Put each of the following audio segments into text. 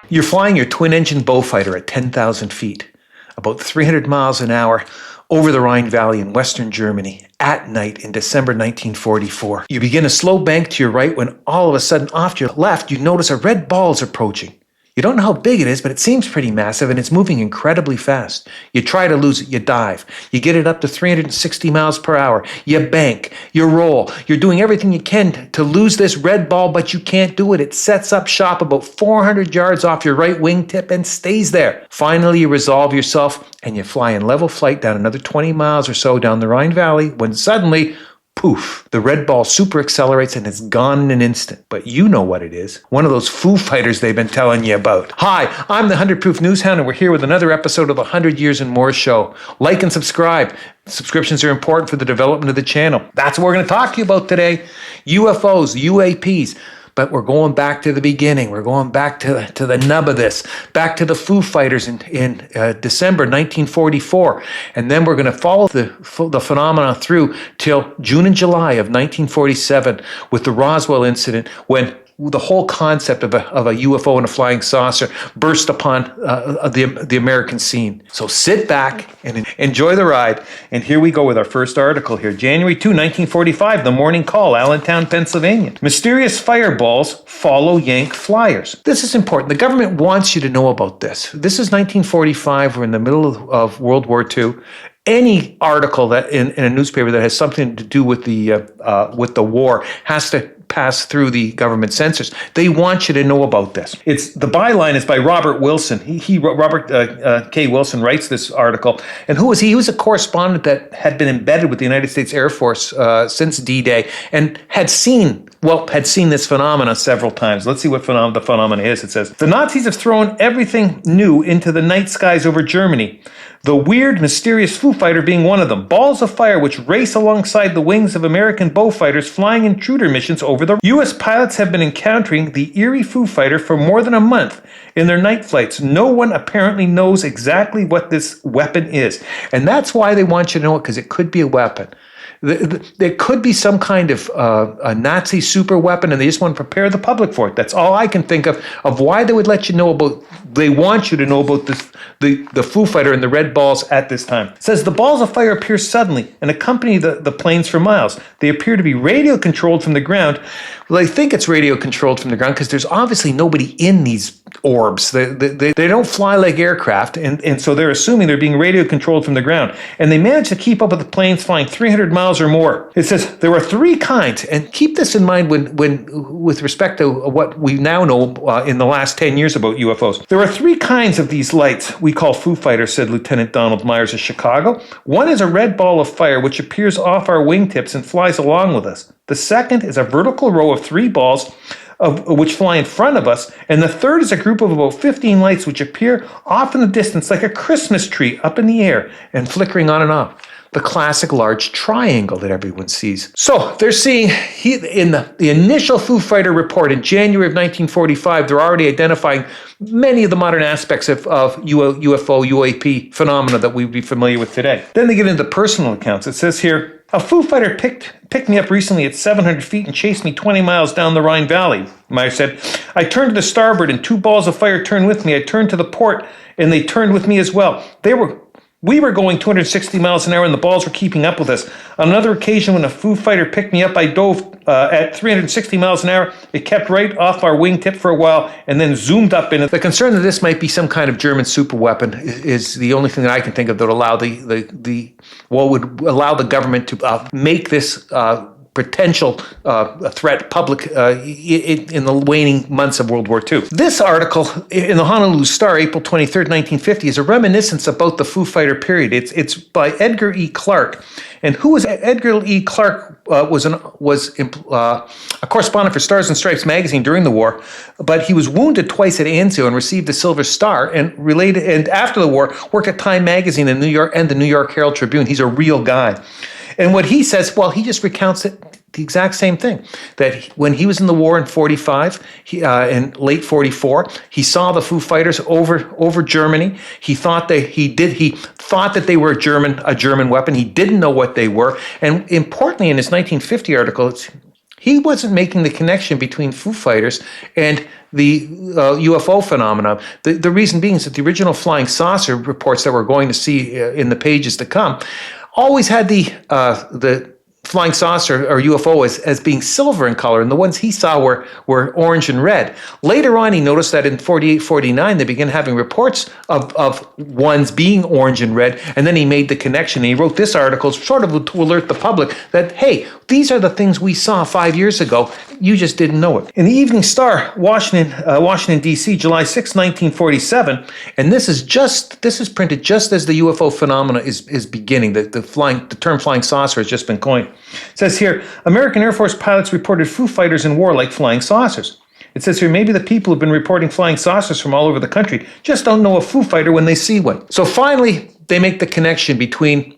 You're flying your twin-engine Beaufighter at 10,000 feet, about 300 miles an hour, over the Rhine Valley in western Germany at night in December 1944. You begin a slow bank to your right when all of a sudden off to your left you notice a red ball is approaching. You don't know how big it is, but it seems pretty massive and it's moving incredibly fast. You try to lose it, you dive. You get it up to 360 miles per hour. You bank, you roll. You're doing everything you can to lose this red ball, but you can't do it. It sets up shop about 400 yards off your right wingtip and stays there. Finally, you resolve yourself and you fly in level flight down another 20 miles or so down the Rhine Valley when suddenly, poof, the red ball super accelerates and it's gone in an instant. But you know what it is. One of those Foo Fighters they've been telling you about. Hi, I'm the 100 Proof News Hound and we're here with another episode of the 100 Years and More show. Like and subscribe. Subscriptions are important for the development of the channel. That's what we're going to talk to you about today. UFOs, UAPs. But we're going back to the beginning. We're going back to the nub of this, back to the Foo Fighters in December 1944. And then we're going to follow the phenomena through till June and July of 1947 with the Roswell incident when the whole concept of a UFO and a flying saucer burst upon the American scene. So sit back and enjoy the ride. And here we go with our first article here. January 2, 1945, The Morning Call, Allentown, Pennsylvania. Mysterious fireballs follow Yank flyers. This is important. The government wants you to know about this. This is 1945. We're in the middle of World War II. Any article that in a newspaper that has something to do with the war has to pass through the government censors. They want you to know about this. The byline is by Robert Wilson. Robert K. Wilson writes this article. And who was he? He was a correspondent that had been embedded with the United States Air Force since D-Day and had seen this phenomena several times. Let's see what the phenomena is. It says, the Nazis have thrown everything new into the night skies over Germany. The weird, mysterious Foo Fighter being one of them. Balls of fire which race alongside the wings of American Beaufighters flying intruder missions over the... U.S. pilots have been encountering the eerie Foo Fighter for more than a month in their night flights. No one apparently knows exactly what this weapon is. And that's why they want you to know it, because it could be a weapon. There could be some kind of a Nazi super weapon, and they just want to prepare the public for it. That's all I can think of why they would let you know about. They want you to know about this, the Foo Fighter and the red balls at this time. It says the balls of fire appear suddenly and accompany the planes for miles. They appear to be radio controlled from the ground. Well, I think it's radio controlled from the ground because there's obviously nobody in these orbs. They don't fly like aircraft, and so they're assuming they're being radio controlled from the ground. And they managed to keep up with the planes flying 300 miles or more. It says there are three kinds, and keep this in mind when with respect to what we now know in the last 10 years about UFOs. There are three kinds of these lights we call Foo Fighters, said Lieutenant Donald Myers of Chicago. One is a red ball of fire which appears off our wingtips and flies along with us. The second is a vertical row of three balls which fly in front of us, and the third is a group of about 15 lights which appear off in the distance like a Christmas tree up in the air and flickering on and off. The classic large triangle that everyone sees. So they're seeing, in the initial Foo Fighter report in January of 1945, they're already identifying many of the modern aspects of UFO, UAP phenomena that we'd be familiar with today. Then they get into personal accounts. It says here, a Foo Fighter picked me up recently at 700 feet and chased me 20 miles down the Rhine Valley. Meyer said, I turned to the starboard and two balls of fire turned with me. I turned to the port and they turned with me as well. We were going 260 miles an hour and the balls were keeping up with us. On another occasion when a Foo Fighter picked me up, I dove at 360 miles an hour. It kept right off our wingtip for a while and then zoomed up in it. The concern that this might be some kind of German super weapon is the only thing that I can think of that would allow would allow the government to make this potential threat public in the waning months of World War II. This article in the Honolulu Star, April 23rd, 1950, is a reminiscence about the Foo Fighter period. It's by Edgar E. Clark. And who was Edgar E. Clark? Was a correspondent for Stars and Stripes magazine during the war, but he was wounded twice at Anzio and received a Silver Star, and after the war worked at Time magazine in New York and the New York Herald Tribune. He's a real guy. And what he says, he just recounts it, the exact same thing, that when he was in the war in 45, in late 44, he saw the Foo Fighters over Germany. He thought that they were a German weapon. He didn't know what they were. And importantly, in his 1950 article, He wasn't making the connection between Foo Fighters and the UFO phenomenon. The reason being is that the original flying saucer reports that we're going to see in the pages to come always had the flying saucer or UFO as being silver in color, and the ones he saw were orange and red. Later on, he noticed that in 48, 49, they began having reports of ones being orange and red, and then he made the connection. And he wrote this article sort of to alert the public that, hey, these are the things we saw 5 years ago. You just didn't know it. In the Evening Star, Washington, D.C., July 6, 1947, and this is printed just as the UFO phenomena is beginning. The term flying saucer has just been coined. It says here, American Air Force pilots reported Foo Fighters in war like flying saucers. It says here, maybe the people who've been reporting flying saucers from all over the country just don't know a Foo Fighter when they see one. So finally, they make the connection between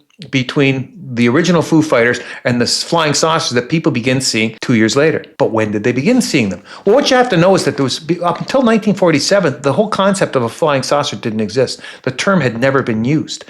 the original Foo Fighters and the flying saucers that people begin seeing 2 years later. But when did they begin seeing them? Well, what you have to know is that there was, up until 1947, the whole concept of a flying saucer didn't exist. The term had never been used.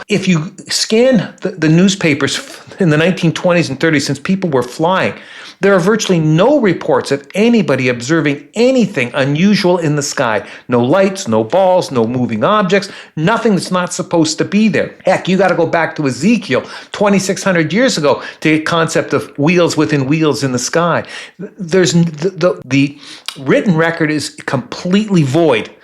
If you scan the newspapers in the 1920s and 30s, since people were flying, there are virtually no reports of anybody observing anything unusual in the sky. No lights, no balls, no moving objects, nothing that's not supposed to be there. Heck, you got to go back to Ezekiel 2,600 years ago to get concept of wheels within wheels in the sky. There's the written record is completely void.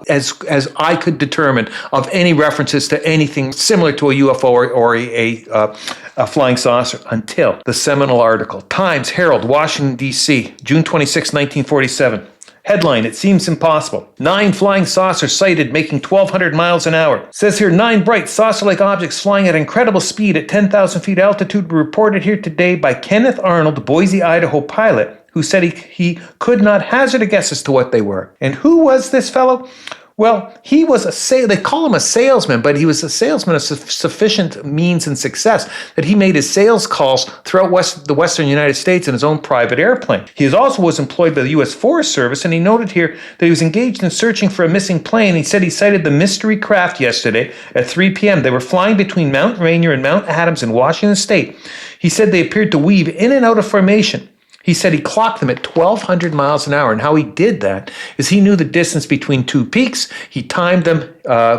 As I could determine, of any references to anything similar to a UFO or a flying saucer until the seminal article. Times, Herald, Washington, D.C., June 26, 1947. Headline, it seems impossible. 9 flying saucers sighted making 1,200 miles an hour. Says here, 9 bright saucer-like objects flying at incredible speed at 10,000 feet altitude were reported here today by Kenneth Arnold, Boise, Idaho pilot, who said he could not hazard a guess as to what they were. And who was this fellow? Well, he was they call him a salesman, but he was a salesman of sufficient means and success that he made his sales calls throughout the western United States in his own private airplane. He also was employed by the U.S. Forest Service, and he noted here that he was engaged in searching for a missing plane. He said he sighted the mystery craft yesterday at 3 p.m. They were flying between Mount Rainier and Mount Adams in Washington State. He said they appeared to weave in and out of formation. He said he clocked them at 1,200 miles an hour, and how he did that is he knew the distance between 2 peaks. He timed them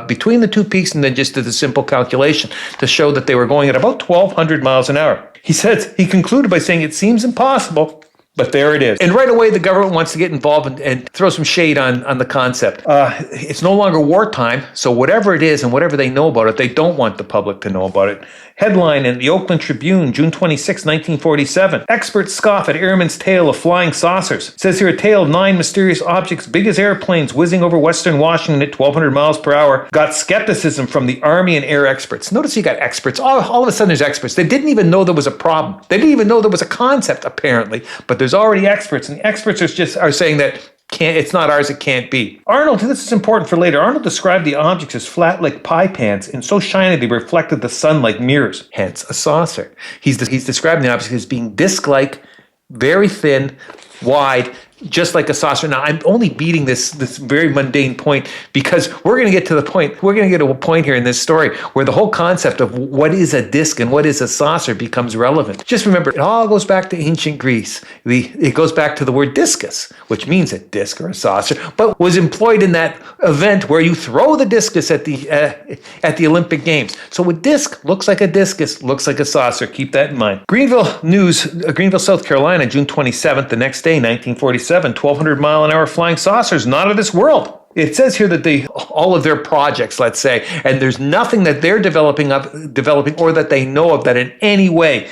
between the 2 peaks and then just did a simple calculation to show that they were going at about 1,200 miles an hour. He said, he concluded by saying, it seems impossible, but there it is. And right away, the government wants to get involved and throw some shade on the concept. It's no longer wartime, so whatever it is and whatever they know about it, they don't want the public to know about it. Headline in the Oakland Tribune, June 26, 1947. Experts scoff at airman's tale of flying saucers. It says here, a tale of 9 mysterious objects big as airplanes whizzing over western Washington at 1,200 miles per hour got skepticism from the Army and air experts. Notice you got experts. All of a sudden there's experts. They didn't even know there was a problem. They didn't even know there was a concept, apparently, but there's already experts, and the experts are saying that it's not ours, it can't be. Arnold, this is important for later, Arnold described the objects as flat like pie pans and so shiny they reflected the sun like mirrors, hence a saucer. He's describing the objects as being disc-like, very thin, wide, just like a saucer. Now, I'm only beating this very mundane point because we're going to get to a point here in this story where the whole concept of what is a disc and what is a saucer becomes relevant. Just remember, it all goes back to ancient Greece. It goes back to the word discus, which means a disc or a saucer, but was employed in that event where you throw the discus at the Olympic Games. So a disc looks like a discus, looks like a saucer. Keep that in mind. Greenville News, Greenville, South Carolina, June 27th, the next day, 1947. 1,200 mile an hour flying saucers, not of this world. It says here that all of their projects, let's say, and there's nothing that they're developing or that they know of that in any way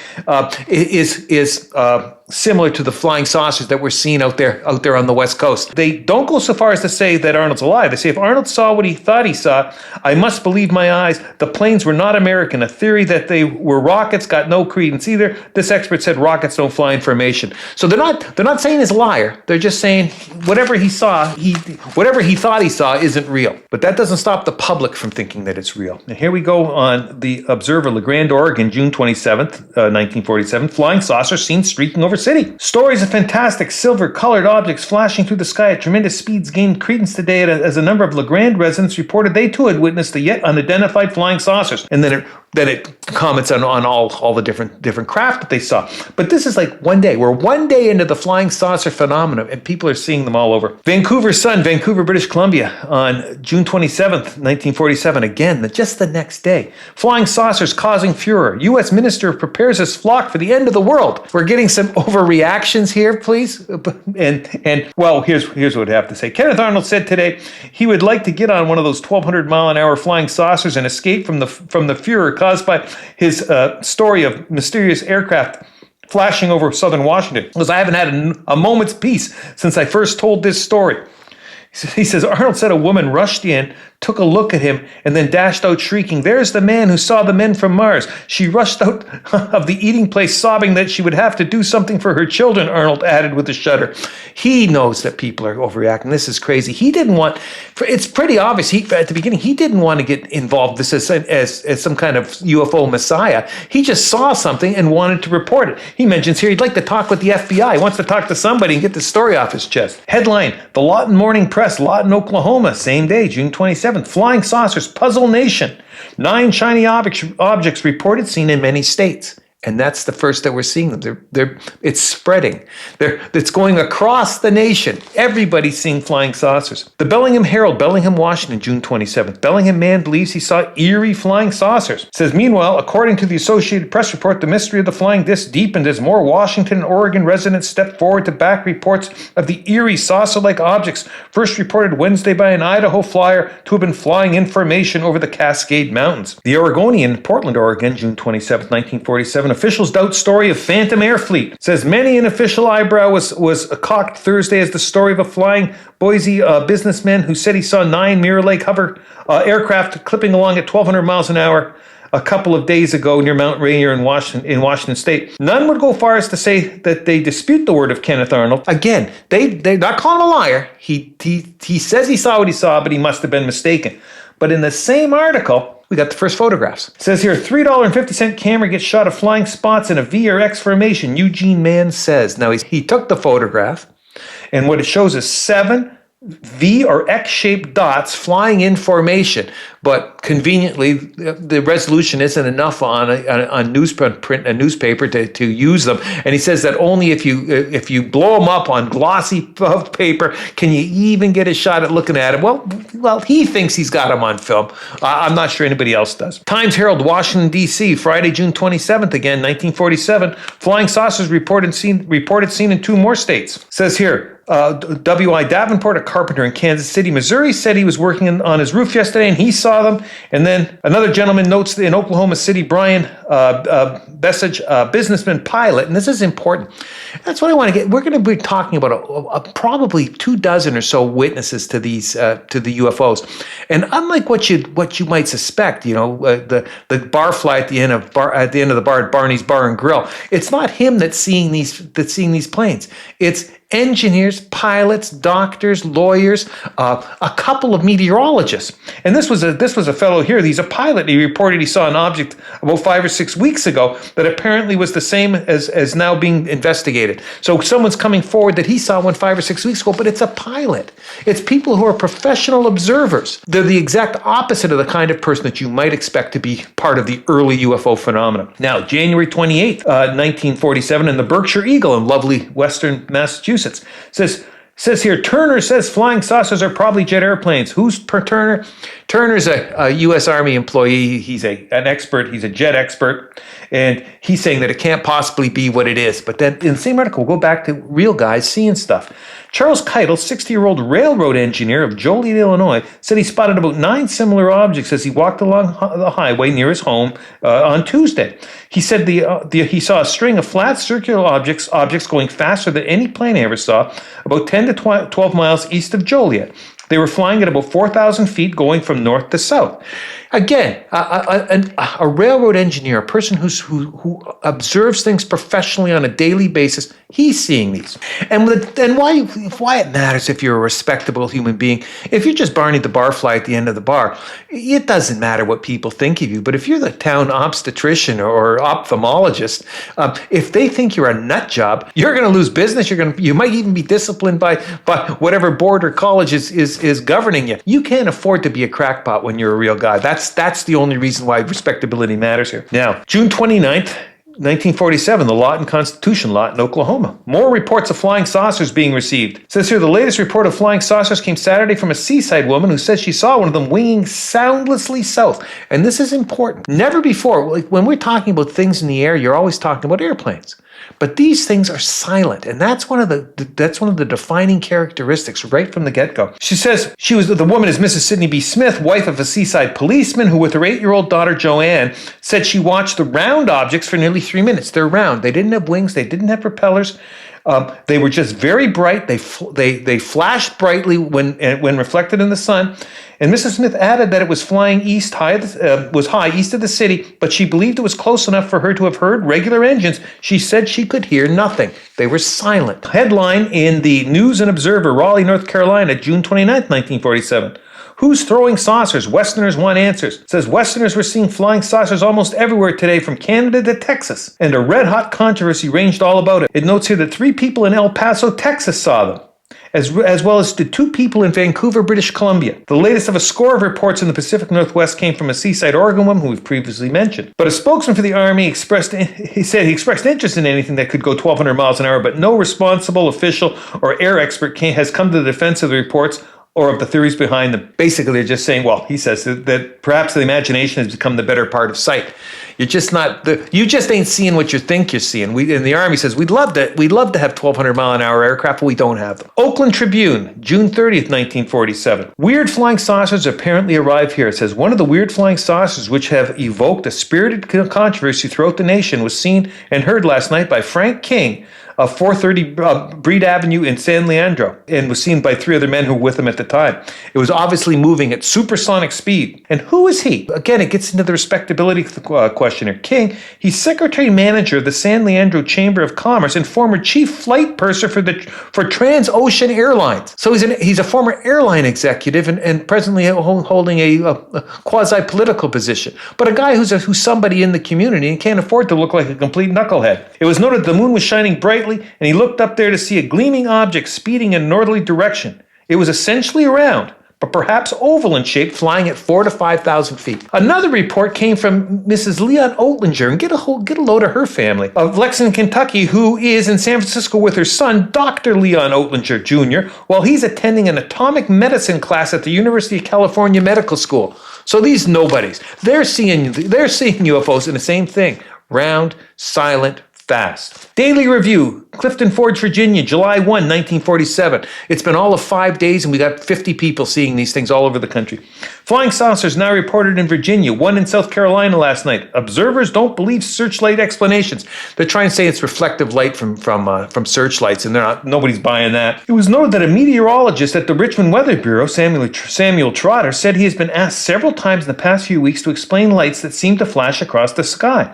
is similar to the flying saucers that we're seeing out there on the West Coast. They don't go so far as to say that Arnold's alive. They say, if Arnold saw what he thought he saw, I must believe my eyes. The planes were not American. A theory that they were rockets got no credence either. This expert said rockets don't fly in formation. So they're not saying he's a liar. They're just saying whatever he thought he saw isn't real. But that doesn't stop the public from thinking that it's real. And here we go on the Observer, LeGrand, Oregon, June 27th, 1947. Flying saucers seen streaking over city. Stories of fantastic silver-colored objects flashing through the sky at tremendous speeds gained credence today as a number of LeGrand residents reported they too had witnessed the yet unidentified flying saucers. And then it Then it comments on all the different craft that they saw. But this is like one day. We're one day into the flying saucer phenomenon, and people are seeing them all over. Vancouver Sun, Vancouver, British Columbia, on June 27th, 1947. Again, just the next day. Flying saucers causing furor. U.S. minister prepares his flock for the end of the world. We're getting some overreactions here, please. And well, here's what I have to say. Kenneth Arnold said today he would like to get on one of those 1,200 mile an hour flying saucers and escape from the furor caused by his story of mysterious aircraft flashing over southern Washington. Because I haven't had a moment's peace since I first told this story. He says, Arnold said a woman rushed in, took a look at him, and then dashed out shrieking, "There's the man who saw the men from Mars." She rushed out of the eating place sobbing that she would have to do something for her children, Arnold added with a shudder. He knows that people are overreacting. This is crazy. He didn't want, it's pretty obvious, at the beginning, he didn't want to get involved this as some kind of UFO messiah. He just saw something and wanted to report it. He mentions here he'd like to talk with the FBI. He wants to talk to somebody and get the story off his chest. Headline, The Lawton Morning Press, Lawton, Oklahoma, same day, June 27th. Flying saucers puzzle nation. 9 shiny objects reported seen in many states. And that's the first that we're seeing them. It's spreading. It's going across the nation. Everybody's seeing flying saucers. The Bellingham Herald, Bellingham, Washington, June 27th. Bellingham man believes he saw eerie flying saucers. It says, meanwhile, according to the Associated Press report, the mystery of the flying disc deepened as more Washington and Oregon residents stepped forward to back reports of the eerie saucer-like objects first reported Wednesday by an Idaho flyer to have been flying information over the Cascade Mountains. The Oregonian, Portland, Oregon, June 27th, 1947. Officials doubt story of Phantom Air Fleet. Says many an official eyebrow was cocked Thursday as the story of a flying Boise businessman who said he saw 9 Mirror Lake hover aircraft clipping along at 1,200 miles an hour a couple of days ago near Mount Rainier in Washington State. None would go far as to say that they dispute the word of Kenneth Arnold. Again, they're not calling him a liar. He says he saw what he saw, but he must have been mistaken. But in the same article, we got the first photographs. It says here, $3.50 camera gets shot of flying spots in a V or X formation, Eugene Mann says. Now, he took the photograph, and what it shows is 7 V or X-shaped dots flying in formation, but conveniently the resolution isn't enough on a newspaper to use them. And he says that only if you blow them up on glossy paper can you even get a shot at looking at it. Well, he thinks he's got them on film. I'm not sure anybody else does. Times Herald, Washington D.C., Friday, June 27th, again, 1947. Flying saucers reported seen in 2 more states. It says here. W.I. Davenport, a carpenter in Kansas City, Missouri, said he was working on his roof yesterday and he saw them. And then another gentleman notes in Oklahoma City, Brian Bessage, businessman pilot, and this is important. That's what I want to get. We're going to be talking about probably 24 or so witnesses to these to the UFOs, and unlike what you might suspect, the barfly at the end of the bar at Barney's Bar and Grill, it's not him that's seeing these planes. It's engineers, pilots, doctors, lawyers, a couple of meteorologists. And this was a fellow here. He's a pilot. He reported he saw an object about 5 or 6 weeks ago that apparently was the same as now being investigated. So someone's coming forward that he saw one 5 or 6 weeks ago, but it's a pilot. It's people who are professional observers. They're the exact opposite of the kind of person that you might expect to be part of the early UFO phenomenon. Now, January 28th, 1947, in the Berkshire Eagle in lovely western Massachusetts, says here, Turner says flying saucers are probably jet airplanes. Who's Turner? Turner's a U.S. Army employee. He's an expert. He's a jet expert. And he's saying that it can't possibly be what it is. But then in the same article, we'll go back to real guys seeing stuff. Charles Keitel, 60-year-old railroad engineer of Joliet, Illinois, said he spotted about 9 similar objects as he walked along the highway near his home on Tuesday. He said he saw a string of flat circular objects going faster than any plane he ever saw, about 10 to 12 miles east of Joliet. They were flying at about 4,000 feet going from north to south. Again, a railroad engineer, a person who observes things professionally on a daily basis, he's seeing these. And why it matters if you're a respectable human being, if you're just Barney the barfly at the end of the bar, it doesn't matter what people think of you. But if you're the town obstetrician or ophthalmologist, if they think you're a nut job, you're going to lose business. You might even be disciplined by whatever board or college is is governing you. You can't afford to be a crackpot when you're a real guy. That's the only reason why respectability matters here. Now, June 29th, 1947, the Lawton Constitution lot in Oklahoma. More reports of flying saucers being received. It says here, the latest report of flying saucers came Saturday from a seaside woman who says she saw one of them winging soundlessly south. And this is important. Never before, like when we're talking about things in the air, you're always talking about airplanes. But these things are silent, and that's one of the defining characteristics right from the get-go. She says the woman is Mrs. Sidney B. Smith, wife of a seaside policeman who, with her 8-year-old daughter Joanne, said she watched the round objects for nearly 3 minutes. They're round. They didn't have wings. They didn't have propellers. They were just very bright. They flashed brightly when reflected in the sun. And Mrs. Smith added that it was flying high east of the city, but she believed it was close enough for her to have heard regular engines. She said she could hear nothing. They were silent. Headline in the News and Observer, Raleigh, North Carolina, June 29th, 1947. Who's throwing saucers? Westerners want answers. It says Westerners were seeing flying saucers almost everywhere today, from Canada to Texas, and a red-hot controversy raged all about it. It notes here that 3 people in El Paso, Texas saw them, as well as the 2 people in Vancouver, British Columbia. The latest of a score of reports in the Pacific Northwest came from a seaside Oregon woman who we've previously mentioned. But a spokesman for the Army expressed interest in anything that could go 1,200 miles an hour, but no responsible official or air expert has come to the defense of the reports or of the theories behind them. Basically, they're just saying, well, he says that perhaps the imagination has become the better part of sight. You're just you just ain't seeing what you think you're seeing. In the Army says we'd love to have 1,200 mile an hour aircraft, but we don't have them. Oakland Tribune, June 30th, 1947. Weird flying saucers apparently arrive here. It says one of the weird flying saucers which have evoked a spirited controversy throughout the nation was seen and heard last night by Frank King of 430 Breed Avenue in San Leandro, and was seen by 3 other men who were with him at the time. It was obviously moving at supersonic speed. And who is he? Again, it gets into the respectability question here. King, he's secretary manager of the San Leandro Chamber of Commerce and former chief flight purser for Transocean Airlines. So he's a former airline executive and presently holding a quasi-political position. But a guy who's somebody in the community and can't afford to look like a complete knucklehead. It was noted the moon was shining brightly, and he looked up there to see a gleaming object speeding in a northerly direction. It was essentially round, but perhaps oval in shape, flying at 4,000 to 5,000 feet. Another report came from Mrs. Leon Oetlinger, and get a load of her family, of Lexington, Kentucky, who is in San Francisco with her son, Dr. Leon Oetlinger Jr., while he's attending an atomic medicine class at the University of California Medical School. So these nobodies, they're seeing UFOs, and the same thing, round, silent, fast. Daily Review, Clifton Forge, Virginia, July 1, 1947. It's been all of 5 days, and we got 50 people seeing these things all over the country. Flying saucers now reported in Virginia, 1 in South Carolina last night. Observers don't believe searchlight explanations. They're trying to say it's reflective light from searchlights, and nobody's buying that. It was noted that a meteorologist at the Richmond Weather Bureau, Samuel Trotter, said he has been asked several times in the past few weeks to explain lights that seem to flash across the sky.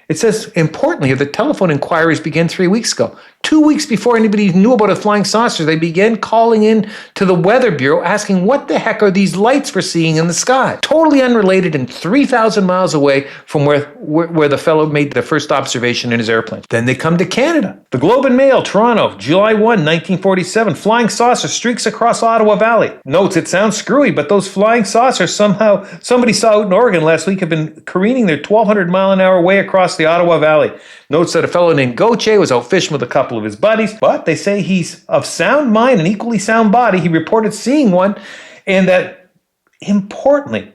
It says, importantly, the telephone inquiries began 3 weeks ago. 2 weeks before anybody knew about a flying saucer, they began calling in to the Weather Bureau asking what the heck are these lights we're seeing in the sky? Totally unrelated and 3,000 miles away from where the fellow made the first observation in his airplane. Then they come to Canada. The Globe and Mail, Toronto, July 1, 1947. Flying saucer streaks across Ottawa Valley. Notes, it sounds screwy, but those flying saucers somebody saw out in Oregon last week have been careening their 1,200 mile an hour way across the Ottawa Valley. Notes that a fellow named Gauthier was out fishing with a couple of his buddies, but they say he's of sound mind and equally sound body. He reported seeing one, and that, importantly,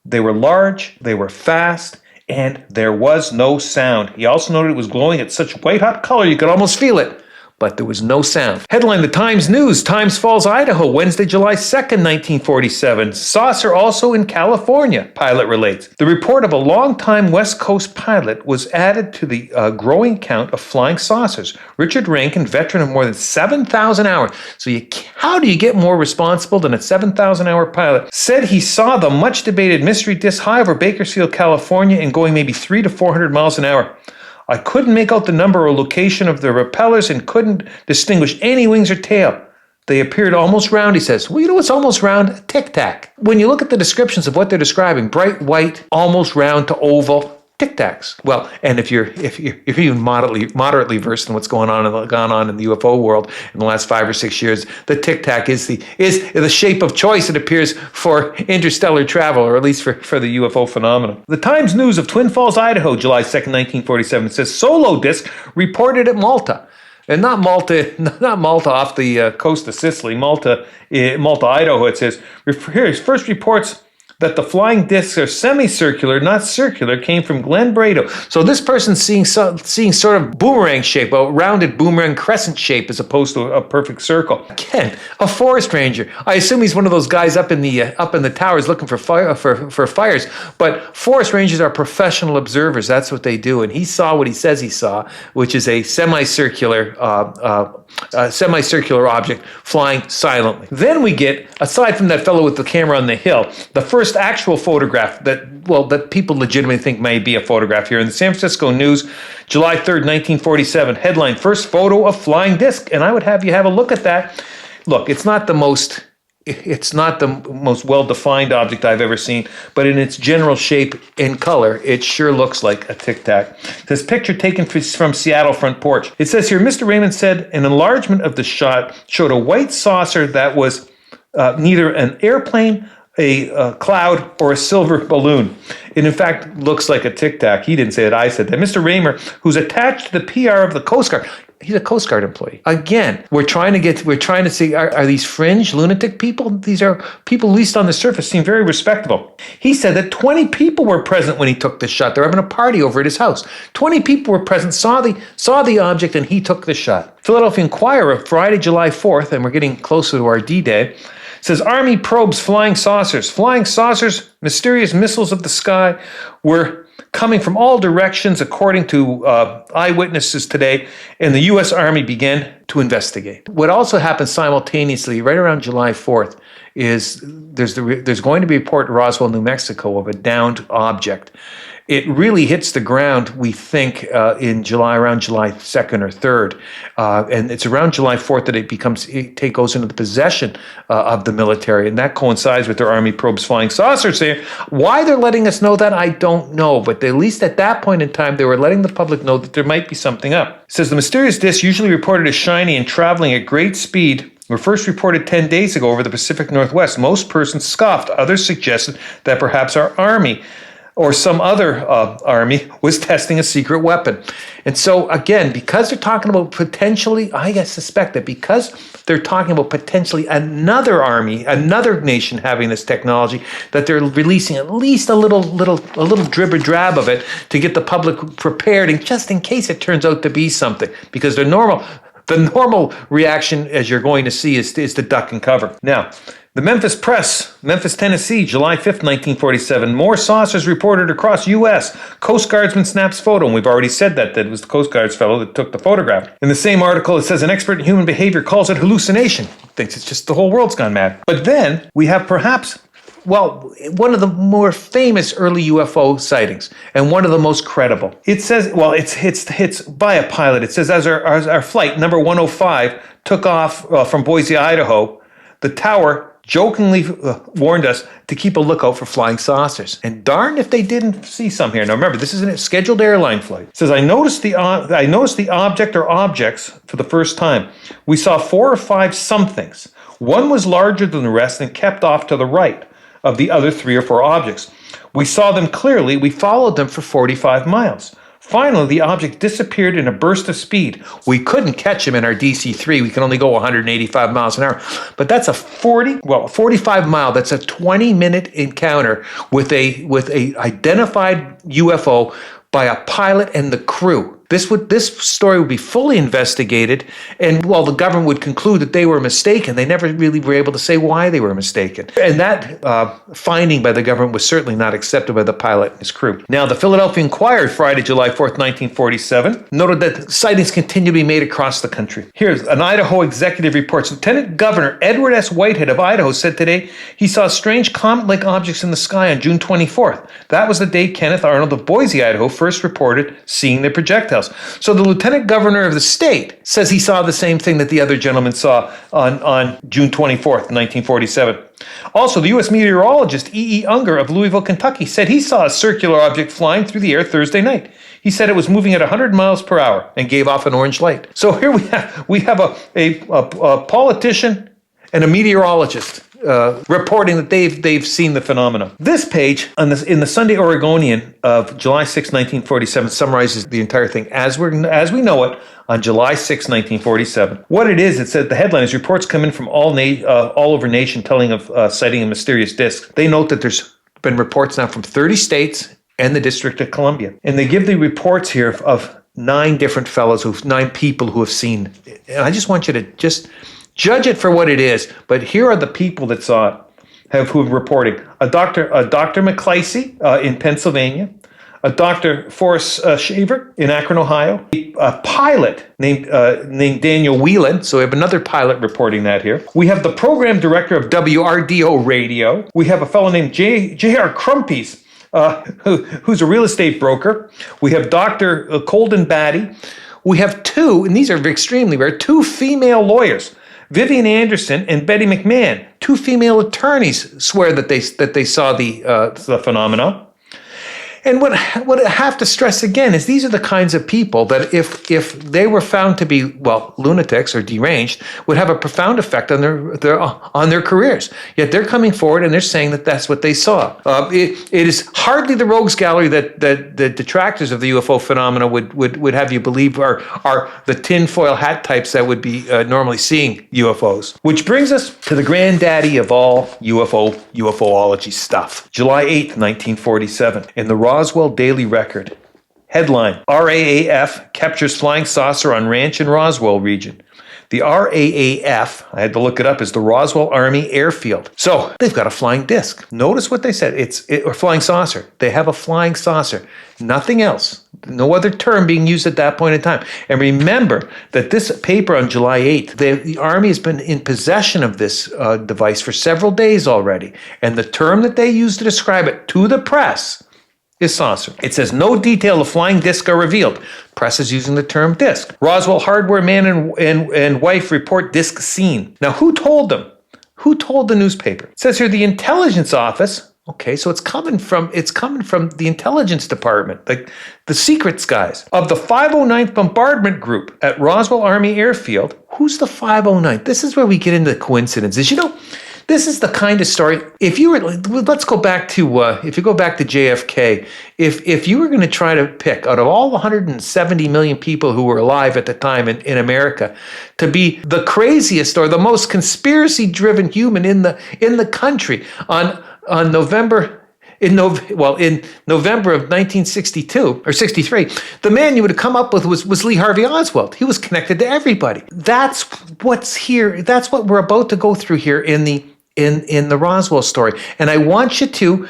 they were large, they were fast, and there was no sound. He also noted it was glowing at such white-hot color you could almost feel it, but there was no sound. Headline, the Times News, Times Falls, Idaho, Wednesday, July 2nd, 1947. Saucer also in California, pilot relates. The report of a longtime West Coast pilot was added to the growing count of flying saucers. Richard Rankin, veteran of more than 7,000 hours. So how do you get more responsible than a 7,000-hour pilot? Said he saw the much-debated mystery disc high over Bakersfield, California, and going maybe 300 to 400 miles an hour. I couldn't make out the number or location of the propellers and couldn't distinguish any wings or tail. They appeared almost round, he says. Well, you know what's almost round? A tic-tac. When you look at the descriptions of what they're describing, bright white, almost round to oval, Tic Tacs. Well, and if you're even moderately versed in what's gone on in the UFO world in the last 5 or 6 years, the Tic Tac is the shape of choice, it appears, for interstellar travel, or at least for the UFO phenomenon. The Times News of Twin Falls, Idaho, July 2nd, 1947 says solo disc reported at Malta. And not Malta off the coast of Sicily, Malta, Idaho. It says, here, first reports that the flying discs are semicircular, not circular, came from Glen Brado. So this person's seeing sort of boomerang shape, a rounded boomerang crescent shape, as opposed to a perfect circle. Again, a forest ranger. I assume he's one of those guys up in the towers looking for fires. But forest rangers are professional observers. That's what they do. And he saw what he says he saw, which is a semicircular object flying silently. Then we get, aside from that fellow with the camera on the hill, the first actual photograph that people legitimately think may be a photograph here in the San Francisco News, July 3rd, 1947. Headline, first photo of flying disc. And I would have you have a look at that. Look, it's not the most well-defined object I've ever seen, but in its general shape and color, it sure looks like a Tic Tac. This picture taken from Seattle front porch. It says here, Mr. Raymond said an enlargement of the shot showed a white saucer that was neither an airplane, a cloud, or a silver balloon. It in fact looks like a Tic Tac. He didn't say it, I said that. Mr. Raymer, who's attached to the PR of the Coast Guard, he's a Coast Guard employee. Again, we're trying to see, are these fringe lunatic people? These are people, at least on the surface, seem very respectable. He said that 20 people were present when he took the shot. They're having a party over at his house. 20 people were present, saw the object, and he took the shot. Philadelphia Inquirer, Friday, July 4th, and we're getting closer to our D-Day, says Army probes flying saucers. Flying saucers, mysterious missiles of the sky, were coming from all directions, according to eyewitnesses today, and the U.S. Army began to investigate. What also happened simultaneously, right around July 4th, is there's going to be a report in Roswell, New Mexico, of a downed object. It really hits the ground, we think, around July 2nd or 3rd. And it's around July 4th that it goes into the possession of the military. And that coincides with their Army probes flying saucers there. Why they're letting us know that, I don't know. But at least at that point in time, they were letting the public know that there might be something up. It says the mysterious disc, usually reported as shiny and traveling at great speed, were first reported 10 days ago over the Pacific Northwest. Most persons scoffed. Others suggested that perhaps our Army or some other army was testing a secret weapon. And so, again, because they're talking about potentially, I suspect that because they're talking about potentially another army, another nation having this technology, that they're releasing at least a little drib or drab of it to get the public prepared, and just in case it turns out to be something. Because the normal reaction, as you're going to see, is to duck and cover. Now, the Memphis Press, Memphis, Tennessee, July 5th, 1947. More saucers reported across U.S. Coast Guardsman snaps photo. And we've already said that it was the Coast Guards fellow that took the photograph. In the same article, it says an expert in human behavior calls it hallucination. Thinks it's just the whole world's gone mad. But then we have perhaps, one of the more famous early UFO sightings, and one of the most credible. It says, it's by a pilot. It says, as our flight number 105 took off from Boise, Idaho, the tower jokingly warned us to keep a lookout for flying saucers. And darn if they didn't see some here. Now remember, this is a scheduled airline flight. It says, I noticed the object or objects for the first time. We saw 4 or 5 somethings. One was larger than the rest and kept off to the right of the other 3 or 4 objects. We saw them clearly. We followed them for 45 miles. Finally, the object disappeared in a burst of speed. We couldn't catch him in our DC-3. We can only go 185 miles an hour. But that's a 45 mile, that's a 20-minute encounter with a identified UFO by a pilot and the crew. This story would be fully investigated, and while the government would conclude that they were mistaken, they never really were able to say why they were mistaken. And that finding by the government was certainly not accepted by the pilot and his crew. Now, the Philadelphia Inquirer, Friday, July 4th, 1947, noted that sightings continue to be made across the country. Here's an Idaho executive reports. Lieutenant Governor Edward S. Whitehead of Idaho said today he saw strange comet-like objects in the sky on June 24th. That was the day Kenneth Arnold of Boise, Idaho, first reported seeing the projectile. projectiles. So the lieutenant governor of the state says he saw the same thing that the other gentleman saw on June 24th, 1947. Also, the U.S. meteorologist E.E. Unger of Louisville, Kentucky, said he saw a circular object flying through the air Thursday night. He said it was moving at 100 miles per hour and gave off an orange light. So here we have a politician and a meteorologist reporting that they've seen the phenomenon. This page in the Sunday Oregonian of July 6, 1947 summarizes the entire thing as we know it on July 6, 1947. What it is, it said the headline is reports come in from all over nation telling of sighting a mysterious disc. They note that there's been reports now from 30 states and the District of Columbia. And they give the reports here of 9 different fellows, 9 people who have seen. And I just want you to just judge it for what it is. But here are the people that saw it, who are reporting. A Dr. McClacey in Pennsylvania, a Dr. Forrest Shaver in Akron, Ohio, a pilot named Daniel Whelan. So we have another pilot reporting that here. We have the program director of WRDO Radio. We have a fellow named J.R. Crumpies, who's a real estate broker. We have Dr. Colden Batty. We have 2, and these are extremely rare, 2 female lawyers, Vivian Anderson and Betty McMahon. 2 female attorneys swear that they saw the phenomena. And what I have to stress again is these are the kinds of people that if they were found to be, lunatics or deranged, would have a profound effect on their careers. Yet they're coming forward and they're saying that that's what they saw. It is hardly the rogues gallery that the detractors of the UFO phenomena would have you believe are the tinfoil hat types that would be normally seeing UFOs. Which brings us to the granddaddy of all UFOology stuff. July 8th, 1947, in the Roswell Daily Record. Headline, RAAF captures flying saucer on ranch in Roswell region. The RAAF, I had to look it up, is the Roswell Army Airfield. So they've got a flying disc. Notice what they said. It's a flying saucer. They have a flying saucer. Nothing else. No other term being used at that point in time. And remember that this paper on July 8th, the Army has been in possession of this device for several days already. And the term that they use to describe it to the press is saucer. It says no detail of flying disc are revealed. Press is using the term disc. Roswell hardware man and wife report disc seen. Now, who told them? Who told the newspaper? It says here the intelligence office. Okay, so it's coming from the intelligence department, like the secrets guys of the 509th Bombardment Group at Roswell Army Airfield. Who's the 509th? This is where we get into the coincidences. This is the kind of story. Let's go back to if you go back to JFK. If you were going to try to pick out of all the 170 million people who were alive at the time in America to be the craziest or the most conspiracy-driven human in the country in November of 1962 or 63, the man you would have come up with was Lee Harvey Oswald. He was connected to everybody. That's what's here. That's what we're about to go through here in the Roswell story. And I want you to,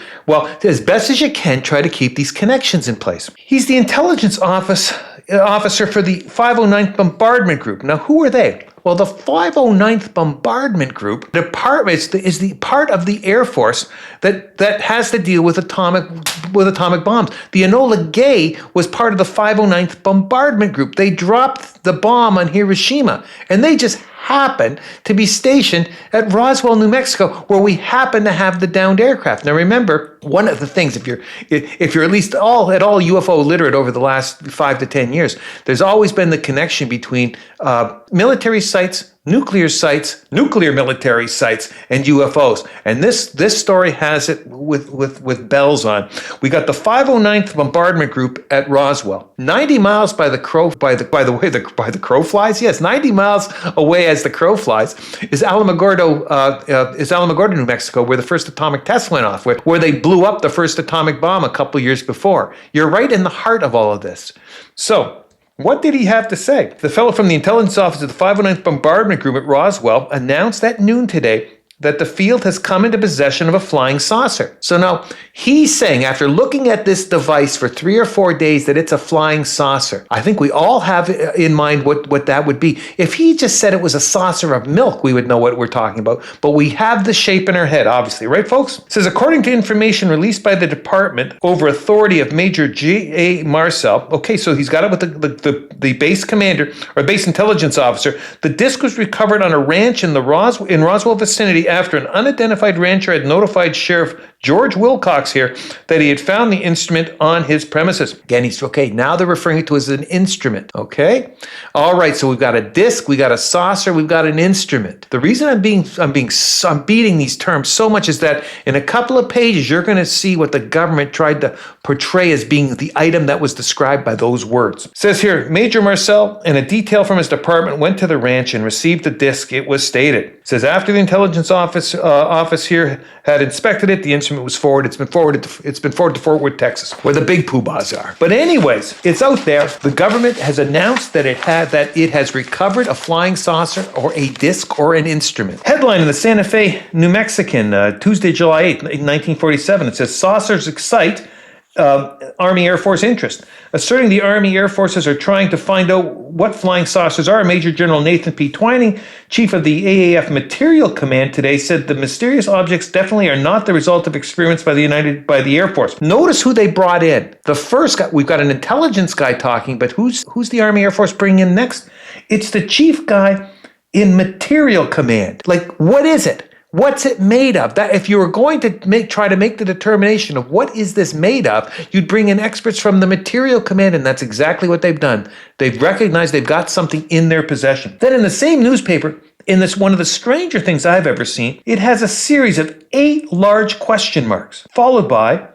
as best as you can, try to keep these connections in place. He's the intelligence officer for the 509th Bombardment Group. Now, who are they? Well, the 509th Bombardment Group department is the part of the Air Force that has to deal with atomic bombs. The Enola Gay was part of the 509th Bombardment Group. They dropped the bomb on Hiroshima, and they just happened to be stationed at Roswell, New Mexico, where we happen to have the downed aircraft. Now, remember, one of the things, if you're at least at all UFO literate over the last 5 to 10 years, there's always been the connection between military sites, nuclear military sites, and UFOs. And this story has it with bells on. We got the 509th Bombardment Group at Roswell, 90 miles by the crow flies. Yes, 90 miles away as the crow flies is Alamogordo, New Mexico, where the first atomic test went off, where they blew up the first atomic bomb a couple years before. You're right in the heart of all of this. So, what did he have to say? The fellow from the intelligence office of the 509th Bombardment Group at Roswell announced at noon today that the field has come into possession of a flying saucer. So now he's saying, after looking at this device for 3 or 4 days, that it's a flying saucer. I think we all have in mind what that would be. If he just said it was a saucer of milk, we would know what we're talking about. But we have the shape in our head, obviously, right, folks? It says, according to information released by the department over authority of Major J.A. Marcel, okay, so he's got it with the base commander or base intelligence officer, the disc was recovered on a ranch in Roswell vicinity after an unidentified rancher had notified Sheriff George Wilcox here that he had found the instrument on his premises. Again, he's okay. Now they're referring to it as an instrument. Okay. All right. So we've got a disc, we got a saucer, we've got an instrument. The reason I'm beating these terms so much is that in a couple of pages, you're going to see what the government tried to portray as being the item that was described by those words. It says here, Major Marcel and a detail from his department went to the ranch and received the disc. It was stated. It says after the intelligence office here had inspected it, the instrument was forwarded. It's been forwarded to Fort Worth, Texas, where the big poobahs are. But anyways, it's out there. The government has announced that it has recovered a flying saucer or a disc or an instrument. Headline in the Santa Fe New Mexican, Tuesday, July 8th, 1947. It says saucers excite Army Air Force interest. Asserting the Army Air Forces are trying to find out what flying saucers are, Major General Nathan P. Twining, chief of the AAF Material Command today, said the mysterious objects definitely are not the result of experiments by the Air Force. Notice who they brought in. The first guy, we've got an intelligence guy talking, but who's the Army Air Force bringing in next? It's the chief guy in Material Command. Like, what is it? What's it made of? That if you were going to try to make the determination of what is this made of, you'd bring in experts from the Material Command, and that's exactly what they've done. They've recognized they've got something in their possession. Then in the same newspaper, in this one of the stranger things I've ever seen, it has a series of 8 large question marks, followed by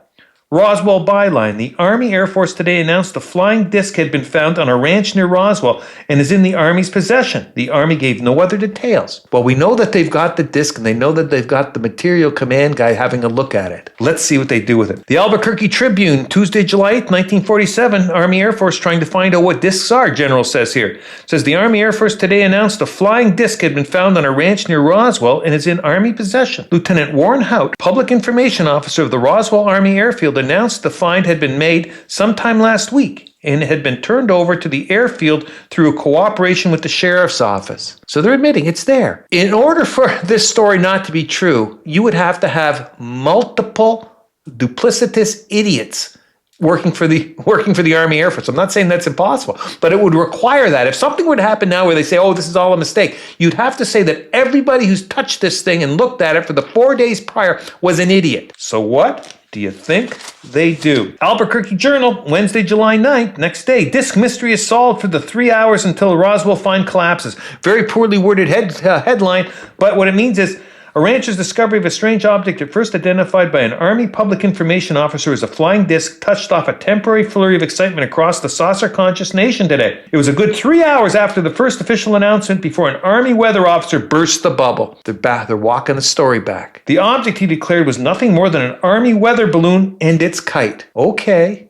Roswell byline. The Army Air Force today announced the flying disc had been found on a ranch near Roswell and is in the Army's possession. The Army gave no other details. Well, we know that they've got the disc and they know that they've got the Material Command guy having a look at it. Let's see what they do with it. The Albuquerque Tribune, Tuesday, July 8th, 1947. Army Air Force trying to find out what discs are, General says here. It says the Army Air Force today announced a flying disc had been found on a ranch near Roswell and is in Army possession. Lieutenant Warren Hout, Public Information Officer of the Roswell Army Airfield, announced the find had been made sometime last week and had been turned over to the airfield through cooperation with the sheriff's office. So they're admitting it's there. In order for this story not to be true, you would have to have multiple duplicitous idiots working for the Army Air Force. I'm not saying that's impossible, but it would require that. If something would happen now where they say, oh, this is all a mistake, you'd have to say that everybody who's touched this thing and looked at it for the 4 days prior was an idiot. So what do you think they do? Albuquerque Journal, Wednesday, July 9th, next day. Disc mystery is solved for the 3 hours until Roswell find collapses. Very poorly worded headline, but what it means is a rancher's discovery of a strange object at first identified by an Army public information officer as a flying disc touched off a temporary flurry of excitement across the saucer-conscious nation today. It was a good 3 hours after the first official announcement before an Army weather officer burst the bubble. They're walking the story back. The object, he declared, was nothing more than an Army weather balloon and its kite. Okay.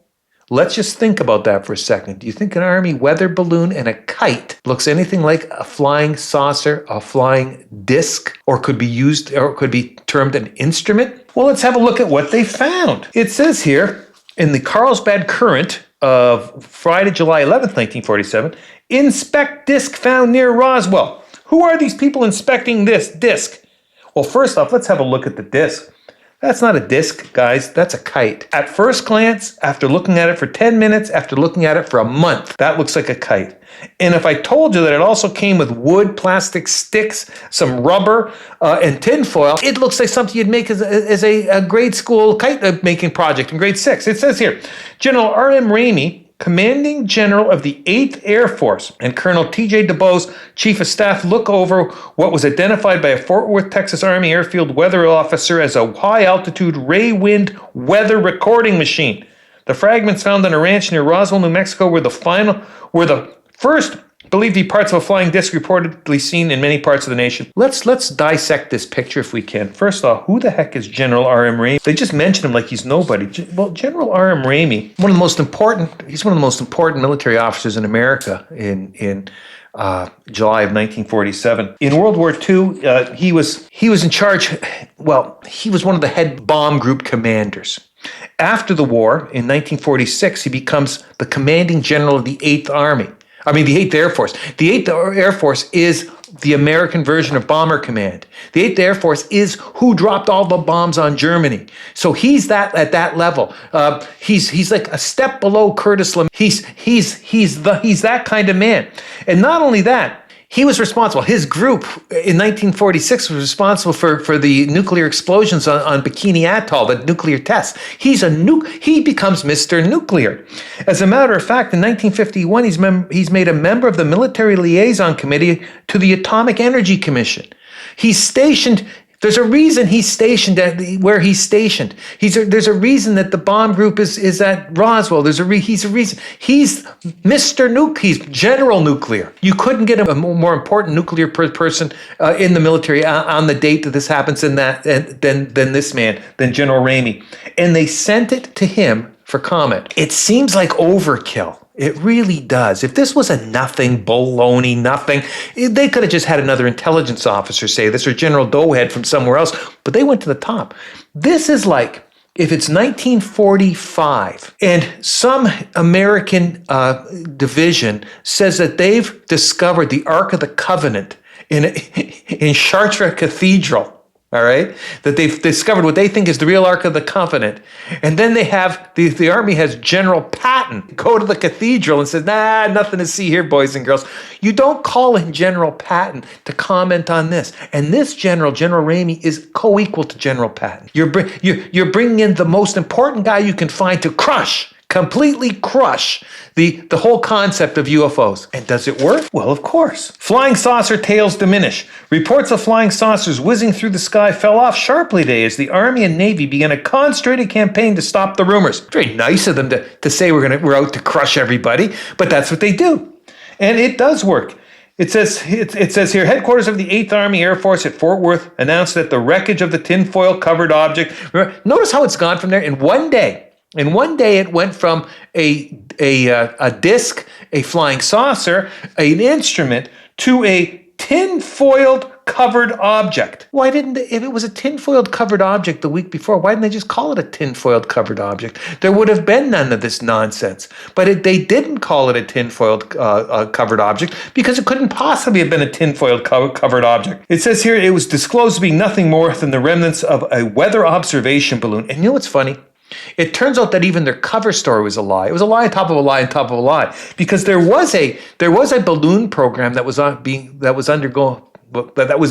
Let's just think about that for a second. Do you think an Army weather balloon and a kite looks anything like a flying saucer, a flying disc, or could be termed an instrument? Well, let's have a look at what they found. It says here in the Carlsbad Current of Friday, July 11th, 1947, inspect disc found near Roswell. Who are these people inspecting this disc? Well, first off, let's have a look at the disc. That's not a disc, guys. That's a kite. At first glance, after looking at it for 10 minutes, after looking at it for a month, that looks like a kite. And if I told you that it also came with wood, plastic sticks, some rubber, and tinfoil, it looks like something you'd make as a grade school kite making project in grade 6. It says here, General R.M. Ramey, Commanding General of the 8th Air Force, and Colonel T.J. DuBose, Chief of Staff, look over what was identified by a Fort Worth, Texas Army Airfield weather officer as a high-altitude ray wind weather recording machine. The fragments found on a ranch near Roswell, New Mexico were the first believed to be parts of a flying disc reportedly seen in many parts of the nation. Let's dissect this picture if we can. First off, who the heck is General R.M. Ramey? They just mention him like he's nobody. Well, General R.M. Ramey, he's one of the most important military officers in America in July of 1947. In World War II, he was in charge. Well, he was one of the head bomb group commanders. After the war, in 1946, he becomes the commanding general of the 8th Air Force. The 8th Air Force is the American version of Bomber Command. The 8th Air Force is who dropped all the bombs on Germany. So he's at that level. He's like a step below Curtis LeMay. He's that kind of man. And not only that, he was responsible. His group in 1946 was responsible for the nuclear explosions on Bikini Atoll, the nuclear tests. He becomes Mr. Nuclear. As a matter of fact, in 1951, he's made a member of the Military Liaison Committee to the Atomic Energy Commission. He's stationed. There's a reason he's stationed where he's stationed. There's a reason that the bomb group is at Roswell. He's a reason. He's Mr. Nuke. He's General Nuclear. You couldn't get a more important nuclear person in the military on the date that this happens than this man, than General Ramey. And they sent it to him for comment. It seems like overkill. It really does. If this was a nothing, baloney, nothing, they could have just had another intelligence officer say this or General Doughhead from somewhere else, but they went to the top. This is like if it's 1945 and some American division says that they've discovered the Ark of the Covenant in Chartres Cathedral. All right, that they've discovered what they think is the real Ark of the Covenant. And then they have, the Army has General Patton go to the cathedral and says, nothing to see here, boys and girls. You don't call in General Patton to comment on this. And this General Ramey, is co-equal to General Patton. You're bringing in the most important guy you can find to completely crush the whole concept of UFOs. And does it work? Well, of course. Flying saucer tales diminish. Reports of flying saucers whizzing through the sky fell off sharply today as the Army and Navy began a concentrated campaign to stop the rumors. Very nice of them to say we're out to crush everybody, but that's what they do. And it does work. It says here, headquarters of the 8th Army Air Force at Fort Worth announced that the wreckage of the tinfoil covered object, notice how it's gone from there in one day. In one day, it went from a disc, a flying saucer, an instrument, to a tin-foiled covered object. If it was a tin-foiled covered object the week before, why didn't they just call it a tin-foiled covered object? There would have been none of this nonsense. But they didn't call it a tin-foiled covered object because it couldn't possibly have been a tin-foiled covered object. It says here it was disclosed to be nothing more than the remnants of a weather observation balloon. And you know what's funny? It turns out that even their cover story was a lie. It was a lie on top of a lie on top of a lie, because there was a balloon program that was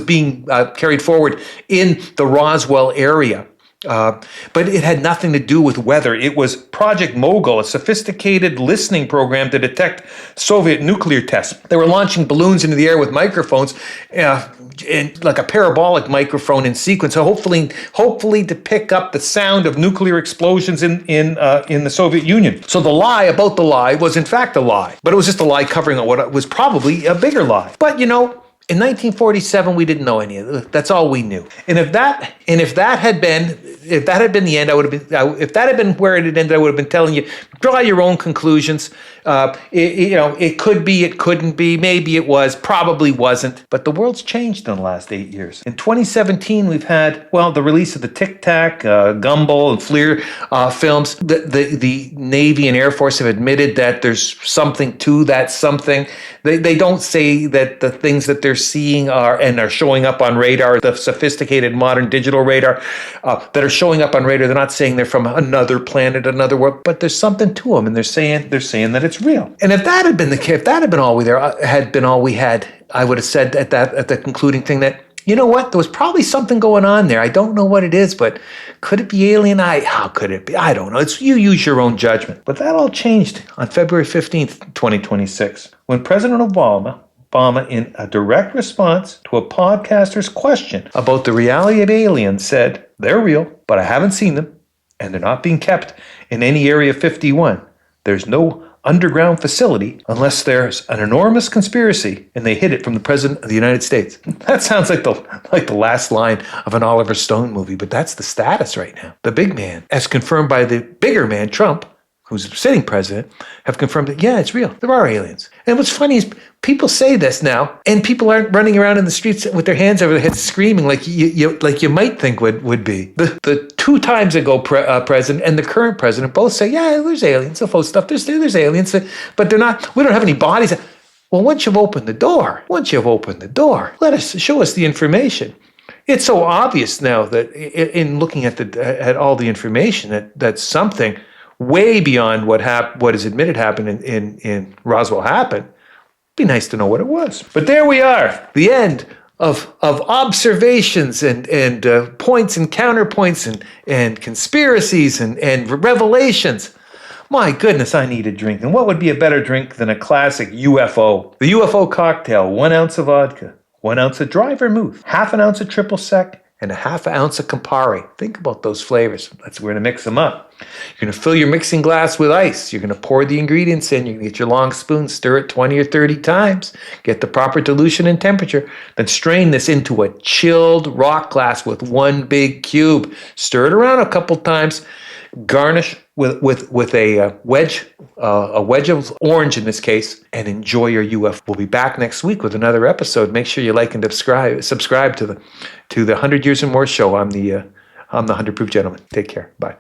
being carried forward in the Roswell area. But it had nothing to do with weather. It was Project Mogul, a sophisticated listening program to detect Soviet nuclear tests. They were launching balloons into the air with microphones, and like a parabolic microphone in sequence, so hopefully to pick up the sound of nuclear explosions in the Soviet Union. So the lie about the lie was in fact a lie, but it was just a lie covering what was probably a bigger lie. But in 1947, we didn't know any of it. That's all we knew. And if that had been the end, if that had been where it had ended, I would have been telling you, draw your own conclusions. It could be, it couldn't be, maybe it was, probably wasn't. But the world's changed in the last 8 years. In 2017, we've had, the release of the Tic Tac, Gumball, and FLIR films. The Navy and Air Force have admitted that there's something to that something. They don't say that the things that they're seeing are showing up on radar, the sophisticated modern digital radar that are showing up on radar. They're not saying they're from another planet, another world, but there's something to them, and they're saying that it's real. And if that had been the case, if that had been all we had, I would have said at the concluding thing that, you know what, there was probably something going on there. I don't know what it is, but could it be alien? How could it be? I don't know. You use your own judgment. But that all changed on February 15th, 2026, when President Obama, in a direct response to a podcaster's question about the reality of aliens, said, "They're real, but I haven't seen them, and they're not being kept in any Area 51. There's no underground facility unless there's an enormous conspiracy and they hid it from the President of the United States. That sounds like the last line of an Oliver Stone movie, but that's the status right now. The big man, as confirmed by the bigger man, Trump, who's sitting president, have confirmed that, yeah, it's real. There are aliens. And what's funny is people say this now, and people aren't running around in the streets with their hands over their heads screaming like you might think would be. The 2 times ago president and the current president both say, yeah, there's aliens, UFO stuff, there's aliens, but they're not, we don't have any bodies. Well, once you've opened the door, show us the information. It's so obvious now that in looking at all the information that something way beyond what is admitted happened in Roswell happened. It'd be nice to know what it was. But there we are, the end of observations and points and counterpoints and conspiracies and revelations. My goodness, I need a drink. And what would be a better drink than a classic UFO? The UFO cocktail, 1 ounce of vodka, 1 ounce of dry vermouth, half an ounce of triple sec, and a half an ounce of Campari. Think about those flavors. We're going to mix them up. You're going to fill your mixing glass with ice. You're going to pour the ingredients in. You're going to get your long spoon, stir it 20 or 30 times, get the proper dilution and temperature, then strain this into a chilled rock glass with 1 big cube. Stir it around a couple times. Garnish with a wedge of orange in this case, and enjoy your UFO. We'll be back next week with another episode. Make sure you like and subscribe to the 100 Years and More show. I'm the 100 Proof Gentleman. Take care. Bye.